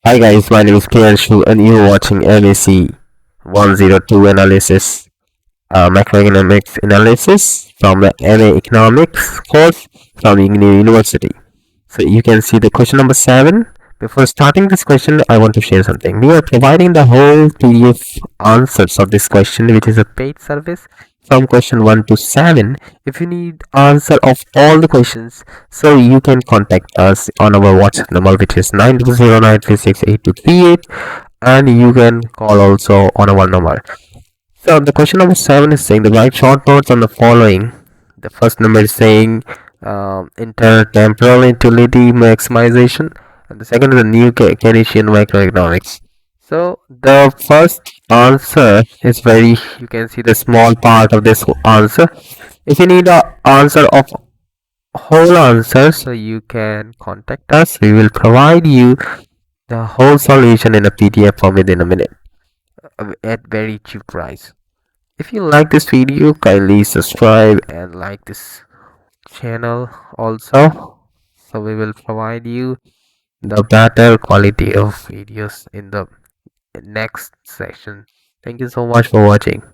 Hi guys, my name is Priyanshu and you're watching MAC 102 analysis, macroeconomics analysis from the MA Economics course from IGNOU University. So you can see the question number 7. Before starting this question, I want to share something. We are providing the whole PDF answers of this question, which is a paid service from question 1 to 7. If you need answer of all the questions, so you can contact us on our WhatsApp number, which is 9009368238, and you can call also on our number. So the question number 7 is saying the write short notes on the following. The first number is saying inter-temporal utility maximization, and the second is the New-Keynesian macroeconomics. So the first answer is very, you can see the small part of this answer. If you need a answer of whole answer, so you can contact us. We will provide you the whole solution in a PDF form within a minute at very cheap price. If you like this video, kindly subscribe and like this channel also, so we will provide you the better quality of videos in the next section. Thank you so much for watching.